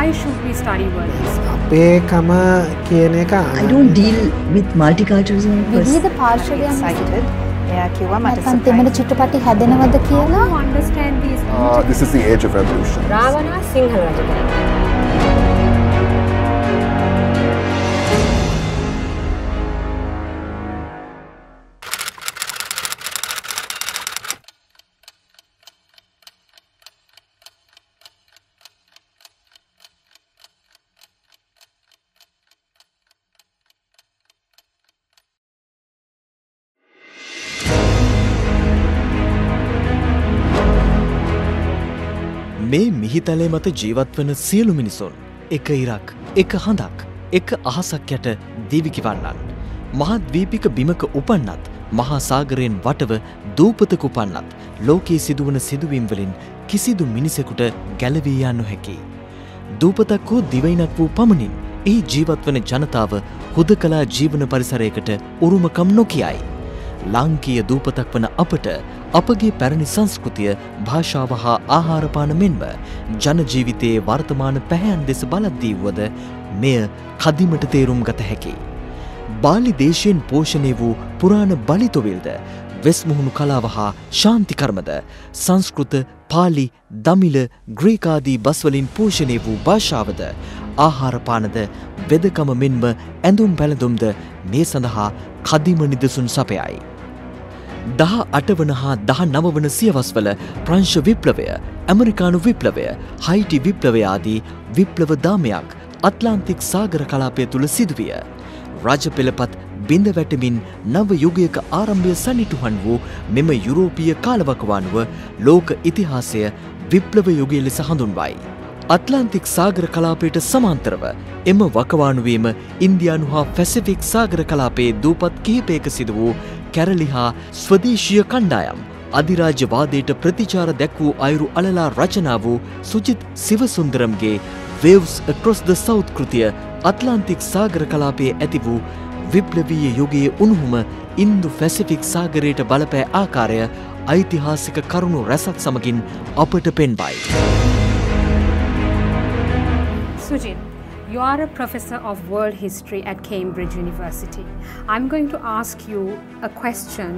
Why should we study world history? අපේකම කියන එක I don't deal with multiculturalism. විවිධ පාර්ශවයන් excited. එයා කිව්වා මට නැත්නම් තෙමන චිත්‍රපටි හැදෙනවද කියලා. To understand these This is the age of revolution. Ravana Sinhala Rajagana. මේ මිහිතලේ මත ජීවත් වන සියලු මිනිසුන් එක ඉරක්, එක හඳක්, එක අහසක් යට දිවිකිවන්නන්. මහද්වීපික බිමක උපන්නත්, මහා සාගරයෙන් වටව දූපතක උපන්නත්, ලෝකයේ සිදුවන සිදුවීම් වලින් කිසිදු මිනිසෙකුට ගැලවී යා නොහැකි. දූපතක් හෝ දිවයිනක් වූ පමණින් එහි ජීවත් වන ජනතාව හුදකලා ජීවන පරිසරයකට උරුමකම් නොකියයි. ලාංකීය දූපතක් වන අපට අපගේ පැරණි සංස්කෘතිය, භාෂාව හා ආහාරපාන මෙන්ම ජනජීවිතයේ වර්තමාන පැහැයන් දෙස බලද්දී වුවද මෙය කදිමට තේරුම් ගත හැකි. බාලි දේශයෙන් පෝෂණය වූ පුරාණ බලිතොවිල්ද, වෙස්මුහුණු කලාව හා ශාන්තිකර්මද, සංස්කෘත, පාලි, දමිල, ග්‍රීකාදී බස්වලින් පෝෂණය වූ භාෂාවද, ආහාරපානද, වෙදකම මෙන්ම ඇඳුම් පැළඳුම්ද මේ සඳහා කදිම නිදසුන් සපයයි. 18 වන හා 19 වන සියවස්වල ප්‍රංශ විප්ලවය, ඇමරිකානු විප්ලවය, හයිටි විප්ලවය ආදී විප්ලව දාමයක් අට්ලාන්තික් සාගර කලාපය තුළ සිදුවිය. රජ පෙළපත් බිඳ වැටමින් නව යුගයක ආරම්භය සනිටුහන් වූ මෙම යුරෝපීය කාලවකවානුව ලෝක ඉතිහාසය විප්ලව යුගය ලෙස හඳුන්වයි. අට්ලාන්තික් සාගර කලාපයට සමාන්තරව එම වකවානුවේම ඉන්දියානු හා පැසිෆික් සාගර කලාපයේ දූපත් කිහිපයක සිදු වූ කැරලි හා ස්වදේශීය කණ්ඩායම් අධිරාජ්‍යවාදයට ප්‍රතිචාර දැක් වූ අයුරු අලලා රචනා වූ Sujith සිවසුන්දරම්ගේ Waves Across the South කෘතිය අට්ලාන්තික් සාගර කලාපයේ ඇති වූ විප්ලවීය යුගයේ උණුහුම ඉන්දු පැසිෆික් සාගරයට බලපෑ ආකාරය ඓතිහාසික කරුණු රැසක් සමගින් අපට පෙන්වයි. Sujit, you are a professor of world history at Cambridge University. I'm going to ask you a question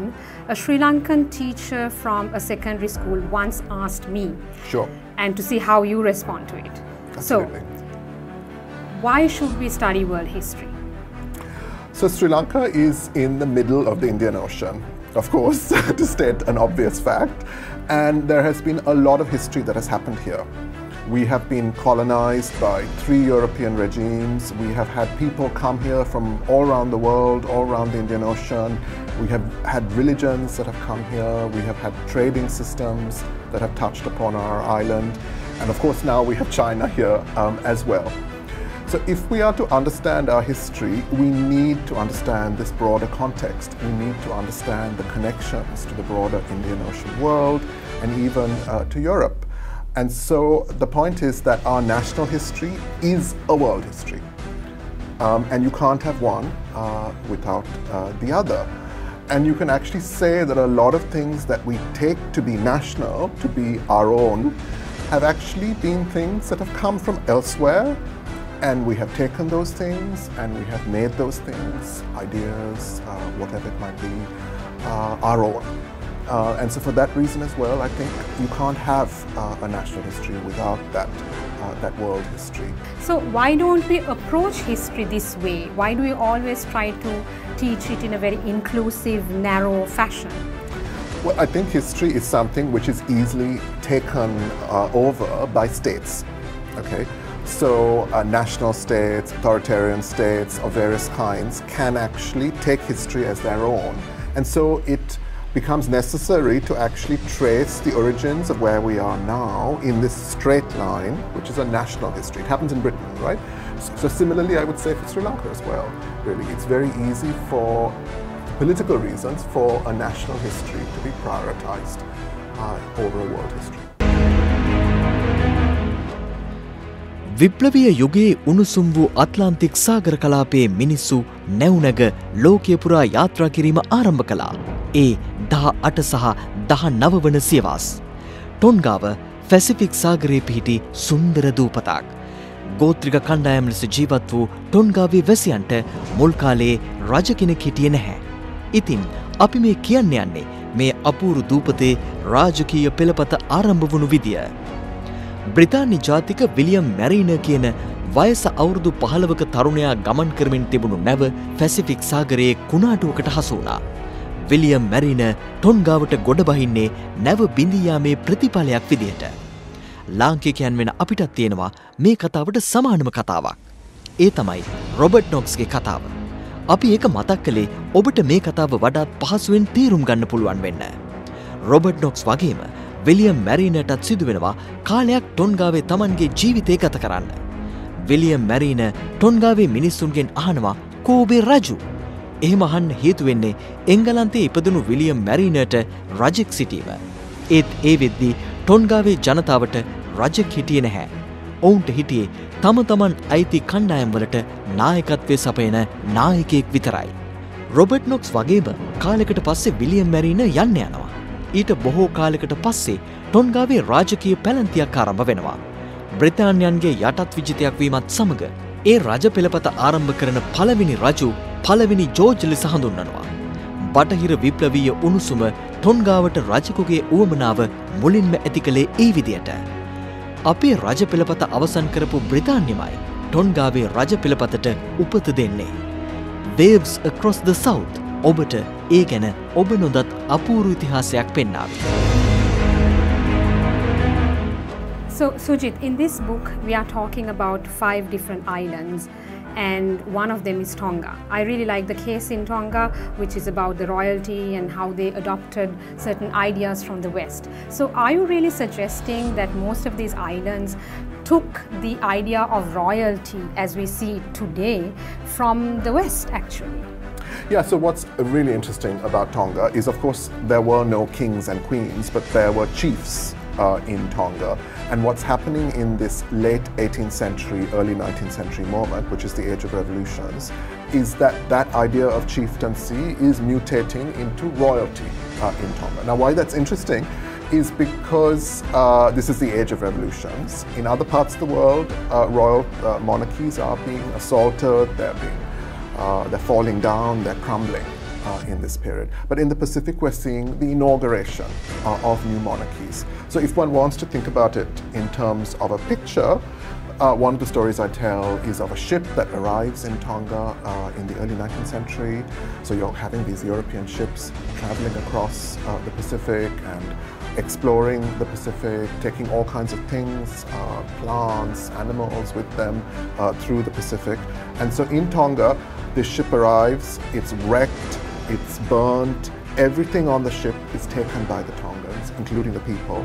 a Sri Lankan teacher from a secondary school once asked me. Sure. And to see how you respond to it. Absolutely. So, why should we study world history? So Sri Lanka is in the middle of the Indian Ocean, of course, to state an obvious fact. And there has been a lot of history that has happened here. We have been colonized by 3 European regimes. We have had people come here from all around the world, all around the Indian Ocean. We have had religions that have come here. We have had trading systems that have touched upon our island. And of course now we have China here as well. So if we are to understand our history, we need to understand this broader context. We need to understand the connections to the broader Indian Ocean world and even to Europe. And so the point is that our national history is a world history. And you can't have one without the other. And you can actually say that a lot of things that we take to be national, to be our own, have actually been things that have come from elsewhere. And we have taken those things and we have made those things, ideas, whatever it might be, our own. And so for that reason as well, I think you can't have a national history without that world history. So why don't we approach history this way? Why do we always try to teach it in a very inclusive, narrow fashion? Well, I think history is something which is easily taken over by states. Okay? So national states, authoritarian states of various kinds can actually take history as their own. And so it becomes necessary to actually trace the origins of where we are now in this straight line, which is a national history. It happens in Britain, right? So similarly, I would say for Sri Lanka as well, really. It's very easy for political reasons for a national history to be prioritized over a world history. විප්ලවීය යුගයේ උණුසුම් වූ අට්ලාන්තික් සාගර කලාපයේ මිනිස්සු නැවුනැග ලෝකය පුරා යාත්‍රා කිරීම ආරම්භ කළා. ඒ 18 සහ 19 වන සියවස්. ටොන්ගාව පැසිෆික් සාගරයේ පිහිටි සුන්දර දූපතක්. ගෝත්‍රික කණ්ඩායම් ලෙස ජීවත් වූ ටොන්ගාවේ වැසියන්ට මුල් කාලයේ රජ කෙනෙක් හිටියේ නැහැ. ඉතින් අපි මේ කියන්න යන්නේ මේ අපූරු දූපතේ රාජකීය පෙළපත ආරම්භ වුණු විදිය. බ්‍රිතාන්‍ය ජාතික විලියම් මැරීනර් කියන වයස අවුරුදු 15ක තරුණයා ගමන් කරමින් තිබුණු නැව පැසිෆික් සාගරයේ කුණාටුවකට හසු වුණා. විලියම් මැරීනර් ටොන්ගාවට ගොඩ බහින්නේ නැව බිඳී යාමේ ප්‍රතිඵලයක් විදියට. ලාංකිකයන් වෙන අපිටත් තියෙනවා මේ කතාවට සමානම කතාවක්. ඒ තමයි රොබර්ට් නොක්ස්ගේ කතාව. අපි ඒක මතක් කළේ ඔබට මේ කතාව වඩාත් පහසුවෙන් තේරුම් ගන්න පුළුවන් වෙන්න. රොබර්ට් නොක්ස් වගේම විලියම් මැරීනර්ටත් සිදු වෙනවා කාලයක් ටොන්ගාවේ Tamanගේ ජීවිතය ගත කරන්න. විලියම් මැරීනර් ටොන්ගාවේ මිනිස්සුන්ගෙන් අහනවා කෝබේ රජු. එහෙම අහන්න හේතු වෙන්නේ එංගලන්තයේ ඉපදුණු විලියම් මැරීනර්ට රජෙක් සිටීම. ඒත් ඒ වෙද්දී ටොන්ගාවේ ජනතාවට රජෙක් හිටියේ නැහැ. ඔවුන්ට හිටියේ තමන් අයිති කණ්ඩායම් වලට නායකත්වයේ සපයන නායකයෙක් විතරයි. රොබර්ට් නොක්ස් වගේම කාලයකට පස්සේ විලියම් මැරීනර් යන්න යනවා. ඊට බොහෝ කාලයකට පස්සේ ටොන්ගාවේ රාජකීය පැලැන්තියක් ආරම්භ වෙනවා. බ්‍රිතාන්‍යයන්ගේ යටත් විජිතයක් වීමත් සමග ඒ රජ පෙළපත ආරම්භ කරන පළවෙනි රජු පළවෙනි ජෝර්ජ් ලෙස හඳුන්වනවා. බටහිර විප්ලවීය උණුසුම ටොන්ගාවට රජෙකුගේ උවමනාව මුලින්ම ඇති කළේ ඒ විදියට. අපේ රජ පෙළපත අවසන් කරපු බ්‍රිතාන්‍යමයි ටොන්ගාවේ රජ පෙළපතට උපත දෙන්නේ. Waves Across the South ඔබට ඒ ගැන ඔබ නොදත් අපූර්ව ඉතිහාසයක් පෙන්නාවි. So, Sujit, in this book, we are talking about 5 different islands, and one of them is Tonga. I really like the case in Tonga, which is about the royalty and how they adopted certain ideas from the West. So, are you really suggesting that most of these islands took the idea of royalty as we see it today from the West, actually? Yeah, so what's really interesting about Tonga is, of course, there were no kings and queens, but there were chiefs in Tonga. And what's happening in this late 18th century, early 19th century moment, which is the age of revolutions, is that that idea of chieftaincy is mutating into royalty in Tonga. Now, why that's interesting is because this is the age of revolutions. In other parts of the world, royal monarchies are being assaulted, they're falling down, they're crumbling. In this period. But in the Pacific, we're seeing the inauguration of new monarchies. So if one wants to think about it in terms of a picture, one of the stories I tell is of a ship that arrives in Tonga in the early 19th century. So you're having these European ships traveling across the Pacific and exploring the Pacific, taking all kinds of things, plants, animals with them through the Pacific. And so in Tonga, this ship arrives, it's wrecked, it's burnt, everything on the ship is taken by the Tongans, including the people.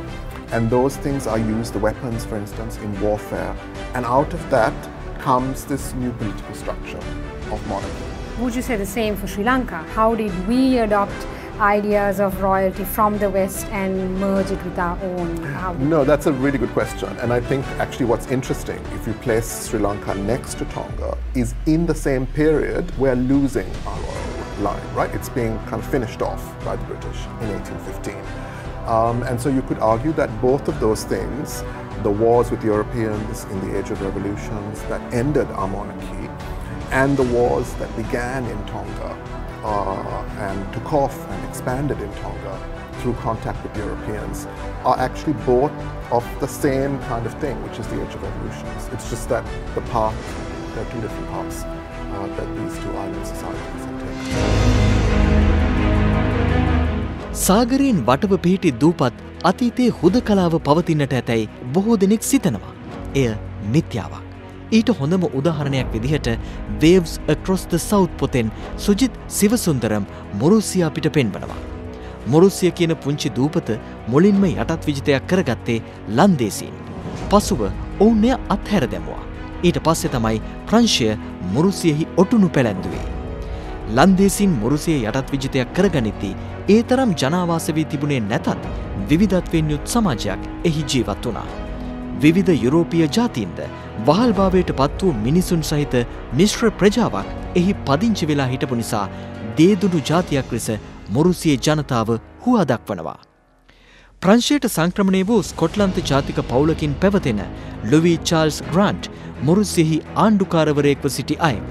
And those things are used, the weapons, for instance, in warfare. And out of that comes this new political structure of monarchy. Would you say the same for Sri Lanka? How did we adopt ideas of royalty from the West and merge it with our own? No, that's a really good question. And I think actually what's interesting, if you place Sri Lanka next to Tonga, is in the same period we're losing our royal line, right? It's being kind of finished off by the British in 1815. And so you could argue that both of those things, the wars with Europeans in the age of revolutions that ended our monarchy, and the wars that began in Tonga and took off and expanded in Tonga through contact with Europeans, are actually both of the same kind of thing, which is the age of revolutions. It's just that the path, there are two different paths that these two island societies have taken. සාගරයෙන් වටව පිහිටි දූපත් අතීතයේ හුදකලාව පවතින්නට ඇතැයි බොහෝ දෙනෙක් සිතනවා. එය මිත්‍යාවක්. ඊට හොඳම උදාහරණයක් විදිහට Waves Across the South පොතෙන් Sujith සිවසුන්දරම් මොරුසියා අපිට පෙන්වනවා. මොරුසිය කියන පුංචි දූපත මුලින්ම යටත් විජිතයක් කරගත්තේ ලන්දේසීන්. පසුව ඔවුන් එය අත්හැර දැමුවා. ඊට පස්සේ තමයි ප්‍රංශය මොරුසියෙහි ඔටුනු පැලැන්දුවේ. ලන්දේසීන් මොරුසිය යටත් විජිතයක් කරගනිද්දී ඒ තරම් ජනාවාස වී තිබුණේ නැතත් විවිධත්වයෙන් යුත් සමාජයක් එහි ජීවත් වුණා. විවිධ යුරෝපීය ජාතීන්ද වහල්භාවයට පත් වූ මිනිසුන් සහිත මිශ්‍ර ප්‍රජාවක් එහි පදිංචි වෙලා හිටපු නිසා දේදුණු ජාතියක් ලෙස මොරුසියේ ජනතාව හුවා දක්වනවා. ප්‍රංශයට සංක්‍රමණය වූ ස්කොට්ලන්ත ජාතික පවුලකින් පැවතෙන ලුවී චාල්ස් ග්‍රාන්ට් මොරුසියෙහි ආණ්ඩුකාරවරයෙක්ව සිටි අයෙක්.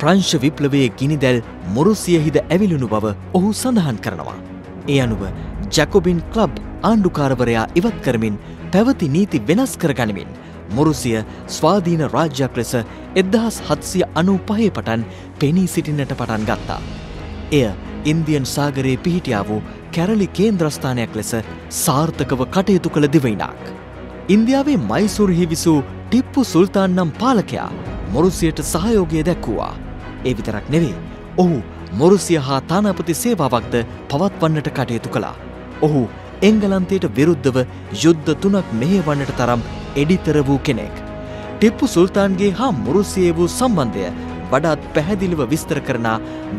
ප්‍රංශ විප්ලවයේ ගිනිදැල් මොරුසියෙහිද ඇවිලුණු බව ඔහු සඳහන් කරනවා. ඒ අනුව ජැකොබින් ක්ලබ් ආණ්ඩුකාරවරයා ඉවත් කරමින් පැවති නීති වෙනස් කරගනිමින් මොරුසිය ස්වාධීන රාජ්‍යයක් ලෙස 1795 පටන් පෙනී සිටින්නට පටන් ගත්තා. එය ඉන්දියන් සාගරයේ පිහිටියා වූ කැරලි කේන්ද්‍රස්ථානයක් ලෙස සාර්ථකව කටයුතු කළ දිවයිනක්. ඉන්දියාවේ මයිසූරුහි විසූ ටිප්පු සුල්තාන් නම් පාලකයා මොරුසියට සහයෝගය දැක්වුවා. ඒ විතරක් නෙවෙයි, ඔහු මොරුසිය හා තානාපති සේවාවක්ද පවත්වන්නට කටයුතු කළා. ඔහු එංගලන්තයට විරුද්ධව යුද්ධ 3ක් මෙහෙවන්නට තරම් එඩිතර වූ කෙනෙක්. ටිප්පු සුල්තාන්ගේ හා මොරුසියේ වූ සම්බන්ධය වඩාත් පැහැදිලිව විස්තර කරන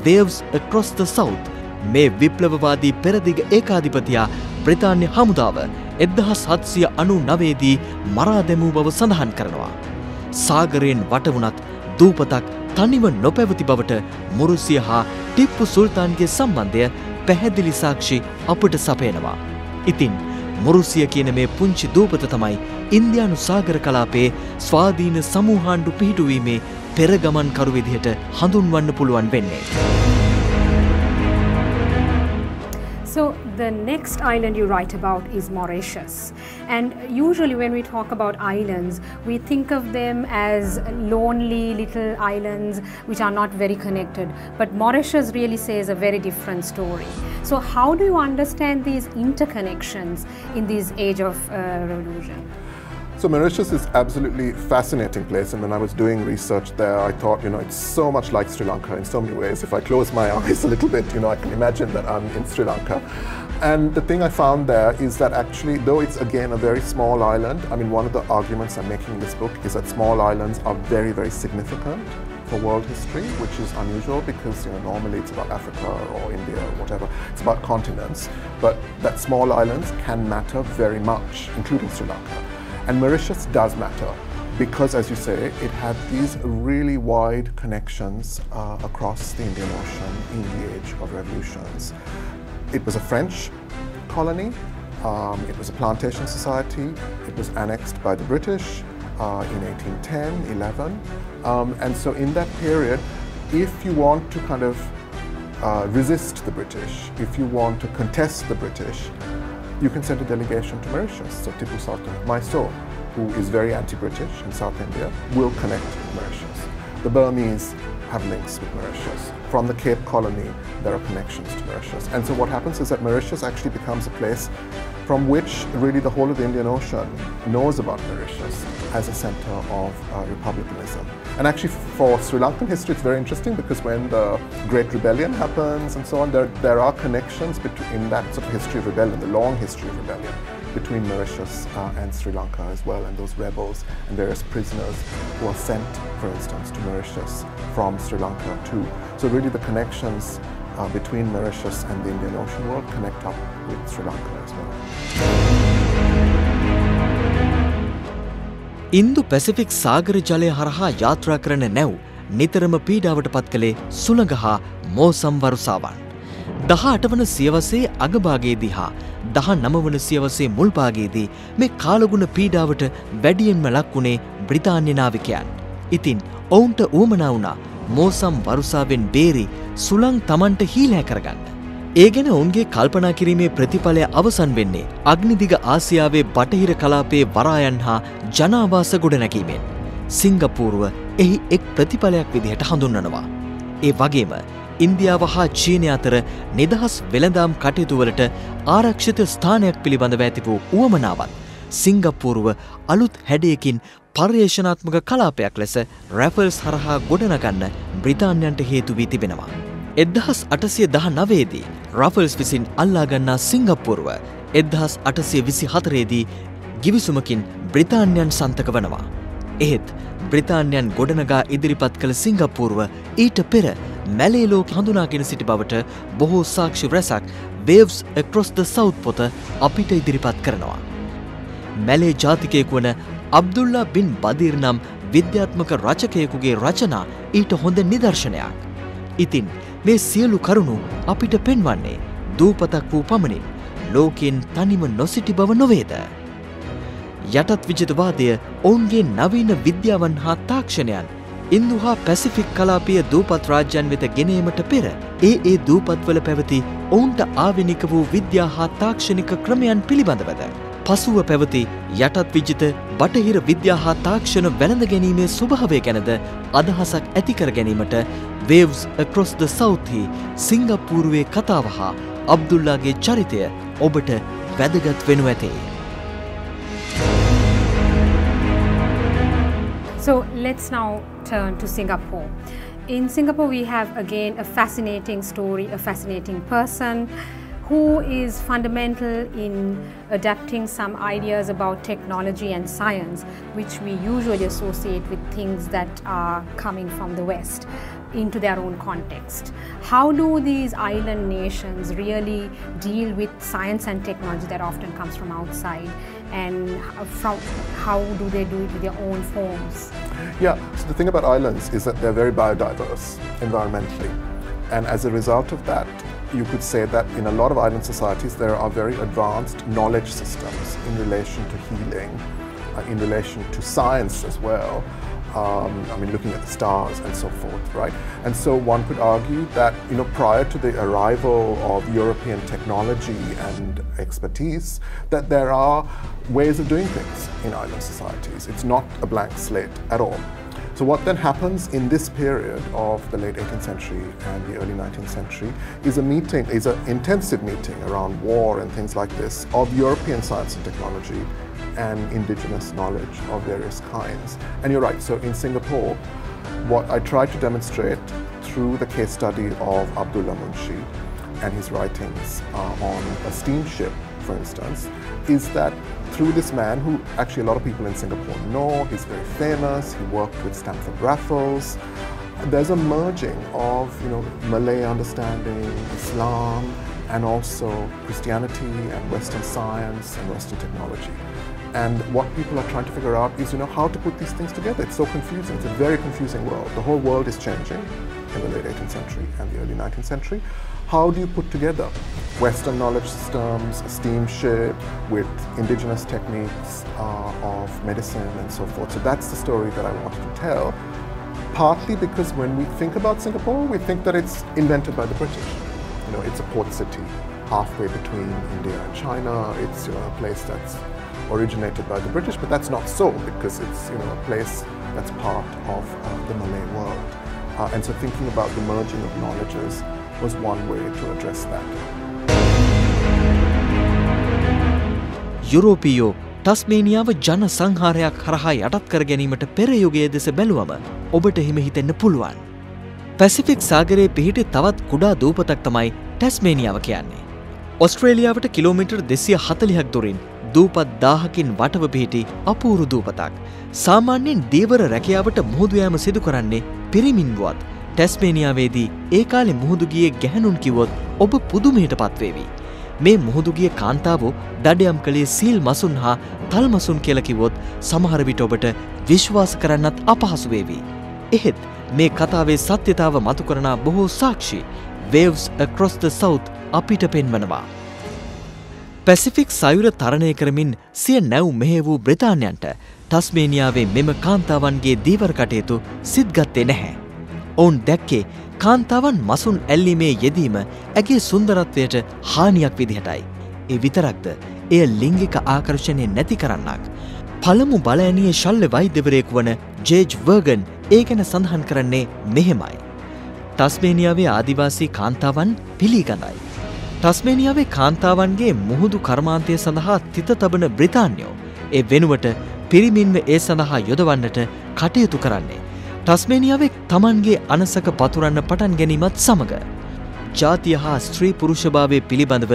Waves Across the South මේ විප්ලවවාදී පෙරදිග ඒකාධිපතියා බ්‍රිතාන්‍ය හමුදාව 1799 දී මරා දැමූ බව සඳහන් කරනවා. සාගරයෙන් වටවුණත් දූපතක් තනිව නොපැවති බවට මොරුසිය හා ටිප්පු සුල්තාන්ගේ සම්බන්ධය පැහැදිලි සාක්ෂි අපට සපයනවා. ඉතින් මොරුසිය කියන මේ පුංචි දූපත තමයි ඉන්දියානු සාගර කලාපයේ ස්වාධීන සමූහාණ්ඩු පිහිටුවීමේ පෙරගමන්කරු විදිහට හඳුන්වන්න පුළුවන් වෙන්නේ. So the next island you write about is Mauritius. And usually when we talk about islands, we think of them as lonely little islands which are not very connected. But Mauritius really says a very different story. So how do you understand these interconnections in this age of revolution? So Mauritius is absolutely fascinating place, and when I was doing research there, I thought, it's so much like Sri Lanka in so many ways. If I close my eyes a little bit, I can imagine that I'm in Sri Lanka. And the thing I found there is that actually, though it's again a very small island, one of the arguments I'm making in this book is that small islands are very, very significant for world history, which is unusual because normally it's about Africa or India or whatever. It's about continents, but that small islands can matter very much, including Sri Lanka. And Mauritius does matter because, as you say, it had these really wide connections across the Indian Ocean in the age of revolutions. It was a French colony, it was a plantation society, it was annexed by the British in 1810-11. And so in that period, if you want to kind of resist the British, if you want to contest the British, you can send a delegation to Mauritius. So Tipu Sultan of Mysore, who is very anti-British in South India, will connect with Mauritius. The Burmese have links with Mauritius. From the Cape Colony, there are connections to Mauritius. And so what happens is that Mauritius actually becomes a place from which really the whole of the Indian Ocean knows about Mauritius as a center of republicanism. And actually for Sri Lankan history, it's very interesting because when the Great Rebellion happens and so on, there are connections in that sort of history of rebellion, the long history of rebellion between Mauritius and Sri Lanka as well, and those rebels and various prisoners who are sent, for instance, to Mauritius from Sri Lanka too. So really the connections between Mauritius and the Indian Ocean world connect up with Sri Lanka as well. Indo Pacific සාගර ජලය හරහා යාත්‍රා කරන නැව් නිතරම පීඩාවට පත් කළේ සුළඟ හා මෝසම් වරුසාවන්. 18 වන සියවසේ අගභාගයේදී හා 19 වන සියවසේ මුල් භාගයේදී මේ කාලගුණ පීඩාවට වැඩියෙන්ම ලක් වුණේ බ්‍රිතාන්‍ය නාවිකයන්. ඉතින් ඔවුන්ට උවමනා වුණා මෝසම් වරුසාවෙන් බේරි සුළං Tamanට හීලෑ කරගන්න. ඒ ගැන ඔවුන්ගේ කල්පනා කිරීමේ ප්‍රතිඵලය අවසන් වෙන්නේ අග්නිදිග ආසියාවේ බටහිර කලාපයේ වරායන් හා ජනාවාස ගොඩනැගීමෙන්. සිංගප්පූරුව එහි එක් ප්‍රතිඵලයක් විදිහට හඳුන්වනවා. ඒ වගේම ඉන්දියාව හා චීනය අතර නිදහස් වෙළඳාම් කටයුතු වලට ආරක්ෂිත ස්ථානයක් පිළිබඳව ඇති වූ උවමනාවත් සිංගප්පූරුව අලුත් හැඩයකින් පර්යේෂණාත්මක කලාපයක් ලෙස රැෆල්ස් හරහා ගොඩනගන්න බ්‍රිතාන්‍යයන්ට හේතු වී තිබෙනවා. 1819 දී රෆල්ස් විසින් අල්ලාගන්නා සිංගප්පූරුව 1824 දී ගිවිසුමකින් බ්‍රිතාන්‍යයන් සන්තක වනවා. එහෙත් බ්‍රිතාන්‍යයන් ගොඩනගා ඉදිරිපත් කළ සිංගප්පූරුව ඊට පෙර මැලේ ලෝක හඳුනාගෙන සිටි බවට බොහෝ සාක්ෂි රැසක් Waves Across the South පොත අපිට ඉදිරිපත් කරනවා. මැලේ ජාතිකයෙකු වන අබ්දුල්ලා බින් බදීර් නම් විද්‍යාත්මක රචකයෙකුගේ රචනා ඊට හොඳ නිදර්ශනයක්. ඉතින් මේ සියලු කරුණු අපිට පෙන්වන්නේ දූපතක් වූ පමණින් ලෝකෙන් තනිව නොසිටි බව නොවේද? යටත් විජිතවාදය ඔවුන්ගේ නවීන විද්‍යාවන් හා තාක්ෂණයන් ඉන්දු හා පැසිෆික් කලාපීය දූපත් රාජ්‍යයන් වෙත ගෙනීමට පෙර ඒ දූපත්වල පැවති ඔවුන්ට ආවෙනික වූ විද්‍යා හා තාක්ෂණික ක්‍රමයන් පිළිබඳවද පසුව පැවති යටත් විජිත බටහිර විද්‍යා හා තාක්ෂණ වැළඳ ගැනීමේ ස්වභාවය ගැනද අදහසක් ඇති කර ගැනීමට Waves Across the South හි සිංගප්පූරුවේ කතාව හා අබ්දුල්ලාගේ චරිතය ඔබට වැදගත් වෙනු ඇතේ. So let's now turn to Singapore. In Singapore, we have again a fascinating story, a fascinating person who is fundamental in adapting some ideas about technology and science, which we usually associate with things that are coming from the West, into their own context. How do these island nations really deal with science and technology that often comes from outside, and how do they do it with their own forms? Yeah, so the thing about islands is that they're very biodiverse environmentally, and as a result of that, you could say that in a lot of island societies there are very advanced knowledge systems in relation to healing, in relation to science as well. Looking at the stars and so forth, right? And so one could argue that, prior to the arrival of European technology and expertise, that there are ways of doing things in island societies. It's not a blank slate at all. So what then happens in this period of the late 18th century and the early 19th century is an intensive meeting around war and things like this of European science and technology and indigenous knowledge of various kinds. And you're right, so in Singapore, what I tried to demonstrate through the case study of Abdullah Munshi and his writings on a steamship, for instance, is that through this man who actually a lot of people in Singapore know, he's very famous, he worked with Stamford Raffles, there's a merging of Malay understanding, Islam, and also Christianity and Western science and Western technology. And what people are trying to figure out is, how to put these things together. It's so confusing. It's a very confusing world. The whole world is changing in the late 18th century and the early 19th century. How do you put together Western knowledge systems, a steamship with indigenous techniques of medicine and so forth? So that's the story that I wanted to tell. Partly because when we think about Singapore, we think that it's invented by the British. It's a port city halfway between India and China. It's a place that's originated by the British, but that's not so, because it's a place that's part of the Malay world. And so thinking about the merging of knowledges was one way to address that. යුරෝපීයෝ ටස්මේනියාව ජන සංහාරයක් හරහා යටත් කර ගැනීමට පෙර යුගයේ දෙස බැලුවම ඔබට හිම හිතෙන්න පුළුවන්. පැසිෆික් සාගරයේ පිහිටි තවත් කුඩා දූපතක් තමයි ටස්මේනියාව කියන්නේ. ඔස්ට්‍රේලියාවට කිලෝමීටර් 240ක් දුරින් දූපත් 1000කින් වටව පිහිටි අපූරු දූපතක්. සාමාන්‍යයෙන් දීවර රැකියාවට මුහුදු යාම සිදු කරන්නේ පිරිමින් වුවත් ටැස්මේනියාවේදී ඒ කාලේ මුහුදු ගියේ ගැහැණුන් කිව්වොත් ඔබ පුදුමයට පත්වේවි. මේ මුහුදු ගිය කාන්තාවෝ දඩයම් කළේ සීල් මසුන් හා තල් මසුන් කියලා කිව්වොත් සමහර විට ඔබට විශ්වාස කරන්නත් අපහසු වේවි. එහෙත් මේ කතාවේ සත්‍යතාව මතු කරන බොහෝ සාක්ෂි Waves Across the South අපිට පෙන්වනවා. පැසිෆික් සයුර තරණය කරමින් සිය නැව් මෙහෙ වූ බ්‍රිතාන්‍යයන්ට ටස්මේනියාවේ මෙම කාන්තාවන්ගේ දීවර කටයුතු සිත්ගත්තේ නැහැ. ඔවුන් දැක්කේ කාන්තාවන් මසුන් ඇල්ලීමේ යෙදීම ඇගේ සුන්දරත්වයට හානියක් විදිහටයි. ඒ විතරක්ද එය ලිංගික ආකර්ෂණය නැති කරන්නක්. පළමු බලඇණියේ ශල්‍ය වෛද්‍යවරයෙකු වන ජේජ් වර්ගන් ඒ ගැන සඳහන් කරන්නේ මෙහෙමයි. ටස්මේනියාවේ ආදිවාසී කාන්තාවන් පිළිගඳයි. ටස්මේනියාවේ කාන්තාවන්ගේ මුහුදු කර්මාන්තය සඳහා තිත තබන බ්‍රිතාන්‍යෝ ඒ වෙනුවට පිරිමින්ව ඒ සඳහා යොදවන්නට කටයුතු කරන්නේ. ටස්මේනියාවේ තමන්ගේ අනසක පතුරන්න පටන් ගැනීමත් සමග ජාතිය හා ස්ත්‍රී පුරුෂභාවය පිළිබඳව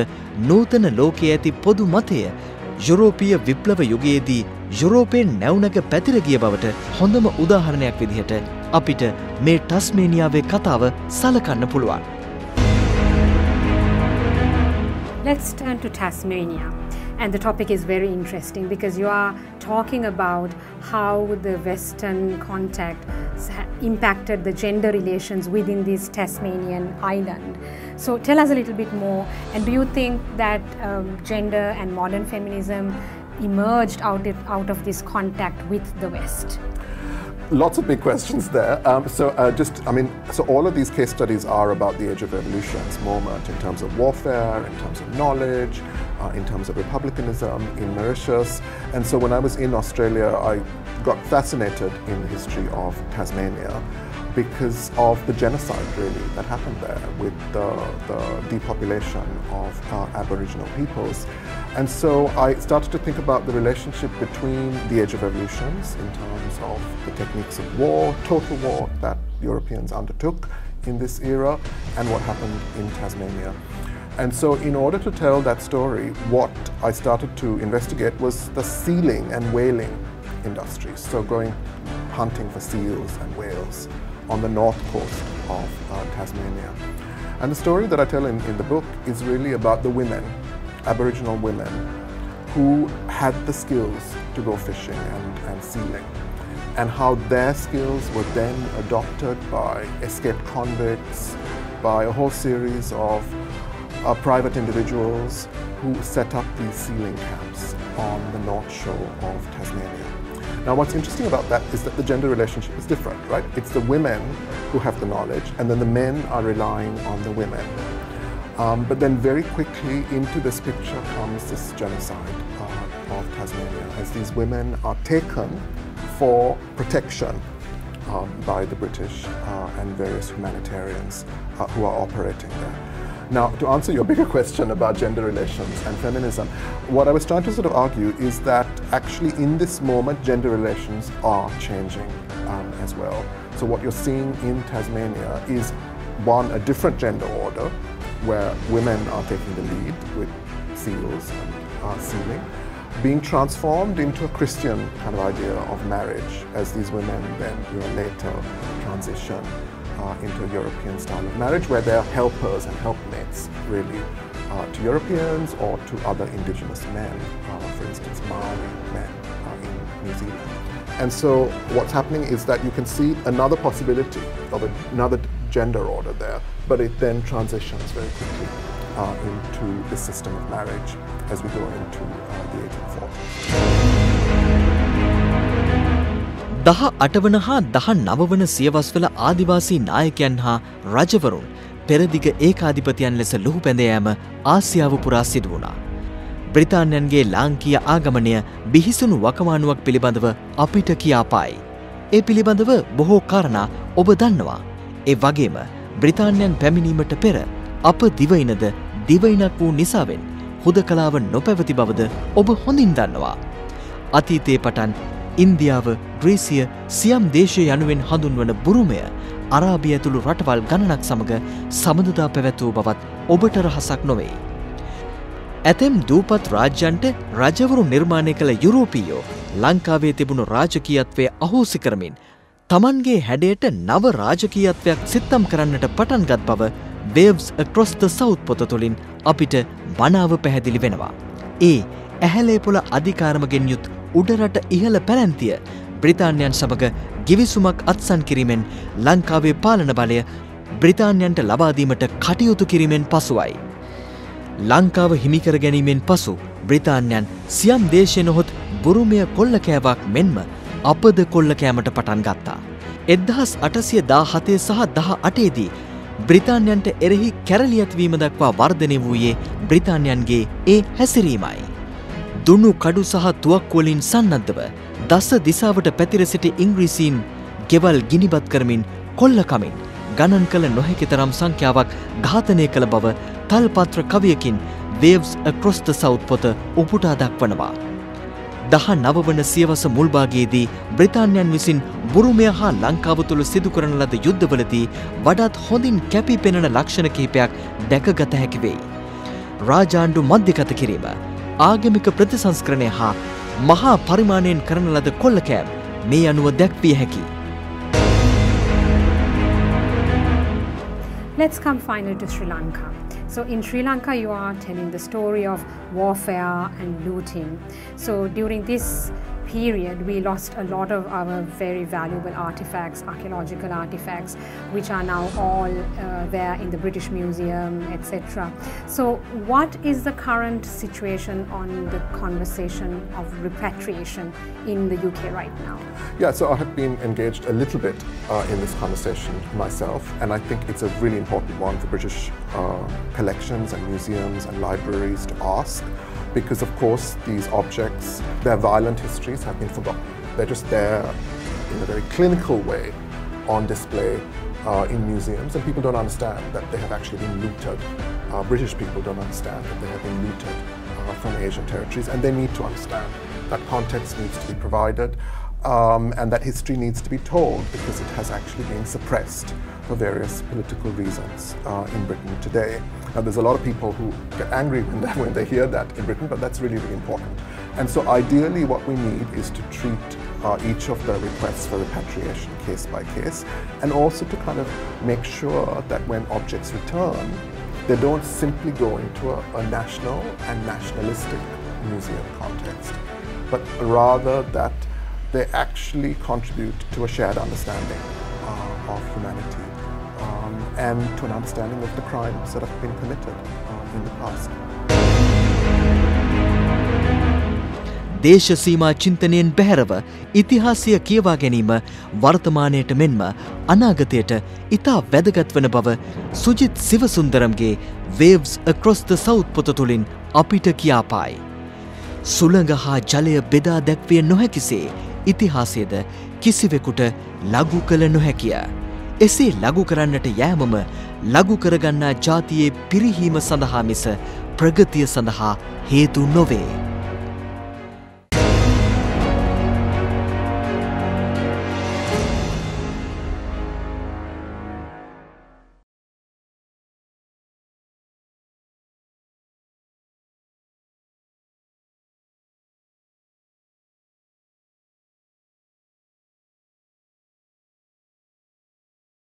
නූතන ලෝකයේ ඇති පොදු මතය යුරෝපීය විප්ලව යුගයේදී යුරෝපයෙන් නැවුනක පැතිර ගිය බවට හොඳම උදාහරණයක් විදිහට අපිට මේ ටස්මේනියාවේ කතාව සලකන්න පුළුවන්. Let's turn to Tasmania. And the topic is very interesting because you are talking about how the Western contact impacted the gender relations within this Tasmanian island. So tell us a little bit more, and do you think that gender and modern feminism emerged out of this contact with the West? Lots of big questions there. So all of these case studies are about the Age of Revolution's moment in terms of warfare, in terms of knowledge, in terms of republicanism in Mauritius. And so when I was in Australia, I got fascinated in the history of Tasmania because of the genocide, really, that happened there with the depopulation of Aboriginal peoples. And so I started to think about the relationship between the Age of Revolutions in terms of the techniques of war, total war that Europeans undertook in this era, and what happened in Tasmania. And so in order to tell that story, what I started to investigate was the sealing and whaling industries. So going hunting for seals and whales on the north coast of Tasmania. And the story that I tell in the book is really about the women, Aboriginal women, who had the skills to go fishing and sealing, and how their skills were then adopted by escaped convicts, by a whole series of private individuals who set up these sealing camps on the north shore of Tasmania. Now what's interesting about that is that the gender relationship is different, right? It's the women who have the knowledge, and then the men are relying on the women. But then very quickly into this picture comes this genocide of Tasmania, as these women are taken for protection by the British and various humanitarians who are operating there. Now, to answer your bigger question about gender relations and feminism, what I was trying to sort of argue is that actually in this moment, gender relations are changing as well. So what you're seeing in Tasmania is, one, a different gender order, where women are taking the lead with seals and sealing, being transformed into a Christian kind of idea of marriage, as these women then later transition into a European style of marriage, where they're helpers and helpmates, really, to Europeans or to other indigenous men, for instance, Maori men in New Zealand. And so what's happening is that you can see another possibility of another gender order there, but it then transitions very quickly into the system of marriage as we go into the 1840s. 18වන හා 19වන සියවස්වල ආදිවාසී නායකයන් හා රජවරුන් පෙරදිග ඒකාධිපතියන් ලෙස ලුහු පැඳ යාම ආසියාව පුරා සිදු වුණා. බ්‍රිතාන්‍යයන්ගේ ලාංකීය ආගමනය බිහිසුණු වකවානුවක් පිළිබඳව අපිට කියා පායි. ඒ පිළිබඳව බොහෝ කාරණා ඔබ දන්නවා. ඒ වගේම බ්‍රිතාන්‍යයන් පැමිණීමට පෙර අප දිවයිනද දිවයිනක් වූ නිසාවෙන් හුදකලාව නොපැවති බවද ඔබ හොඳින් දන්නවා. අතීතයේ පටන් ඉන්දියාව, ග්‍රීසිය, සියම් දේශය යනුවෙන් හඳුන්වන බුරුමය, අරාබිය ඇතුළු රටවල් ගණනක් සමග සබඳතා පැවැත්වූ බවත් ඔබට රහසක් නොවේ. ඇතැම් දූපත් රාජ්‍යන්ට රජවරු නිර්මාණය කළ යුරෝපීයෝ ලංකාවේ තිබුණු රාජකීයත්වය අහෝසි කරමින් තමන්ගේ හැඩයට නව රාජකීයත්වයක් සිත්තම් කරන්නට පටන්ගත් බව Waves Across the South පොත තුළින් අපිට මනාව පැහැදිලි වෙනවා. ඒ ඇහැලේපොළ අධිකාරමගෙන් යුත් උඩරට ඉහළ පැලැන්තිය බ්‍රිතාන්‍යයන් සමග ගිවිසුමක් අත්සන් කිරීමෙන් ලංකාවේ පාලන බලය බ්‍රිතාන්‍යයන්ට ලබාදීමට කටයුතු කිරීමෙන් පසුවයි. ලංකාව හිමිකර ගැනීමෙන් පසු බ්‍රිතාන්‍යයන් සියම් දේශය නොහොත් බුරුමය කොල්ලකෑවක් මෙන්ම අපද කොල්ලකෑමට පටන් ගත්තා. 1817 සහ 18 දී බ්‍රිතාන්‍යයන්ට එරෙහි කැරලියත්වීම දක්වා වර්ධනය වූයේ බ්‍රිතාන්‍යයන්ගේ ඒ හැසිරීමයි. දුනු කඩු සහ තුවක්කුවලින් සන්නද්ධව දස දිසාවට පැතිර සිටි ඉංග්‍රීසීන් ගෙවල් ගිනිබත් කරමින් කොල්ලකමින් ගණන් කළ නොහැකි තරම් සංඛ්‍යාවක් ඝාතනය කළ බව තල්පත්‍ර කවියකින් Waves Across the South පොත උපුටා දක්වනවා. 19 වන සියවස මුල්භාගයේදී බ්‍රිතාන්‍යයන් විසින් බුරුමය හා ලංකාව තුළ සිදු කරන ලද යුද්ධවලදී වඩාත් හොඳින් කැපී පෙනෙන ලක්ෂණ කිහිපයක් දැකගත හැකි වෙයි. රාජාණ්ඩු මධ්‍යගත කිරීම, ආගමික ප්‍රතිසංස්කරණය හා මහා පරිමාණයෙන් කරන ලද කොල්ලකෑම් මේ අනුව දැක්විය හැකියි. Let's come finally to Sri Lanka. So in Sri Lanka, you are telling the story of warfare and looting. So during this period, we lost a lot of our very valuable artifacts, archaeological artifacts, which are now all there in the British Museum, etc. So what is the current situation on the conversation of repatriation in the UK right now? Yeah, so I have been engaged a little bit in this conversation myself, and I think it's a really important one for British collections and museums and libraries to ask, because of course these objects, their violent histories have been forgotten. They're just there in a very clinical way on display in museums, and people don't understand that they have actually been looted. British people don't understand that they have been looted from Asian territories, and they need to understand that context needs to be provided, and that history needs to be told, because it has actually been suppressed for various political reasons in Britain today. Now, there's a lot of people who get angry when they hear that in Britain, but that's really, really important. And so ideally what we need is to treat each of the requests for repatriation case by case, and also to kind of make sure that when objects return, they don't simply go into a national and nationalistic museum context, but rather that they actually contribute to a shared understanding of humanity and to an understanding of the crimes that have been committed in the past. දේශ සීමා චින්තනයෙන් බැහැරව ඉතිහාසය කියවා ගැනීම වර්තමානයට මෙන්ම අනාගතයට ඉතා වැදගත් වන බව Sujith සිවසුන්දරම්ගේ Waves Across the South පොත තුළින් අපිට කියාපායි. සුළඟ හා ජලය බෙදා දැක්විය නොහැකිසේ ඉතිහාසයද කිසිවෙකුට ලඝු කළ නොහැකිය. එසේ ලඝු කරන්නට යෑමම ලඝු කරගන්නා ජාතියේ පිරිහීම සඳහා මිස ප්‍රගතිය සඳහා හේතු නොවේ.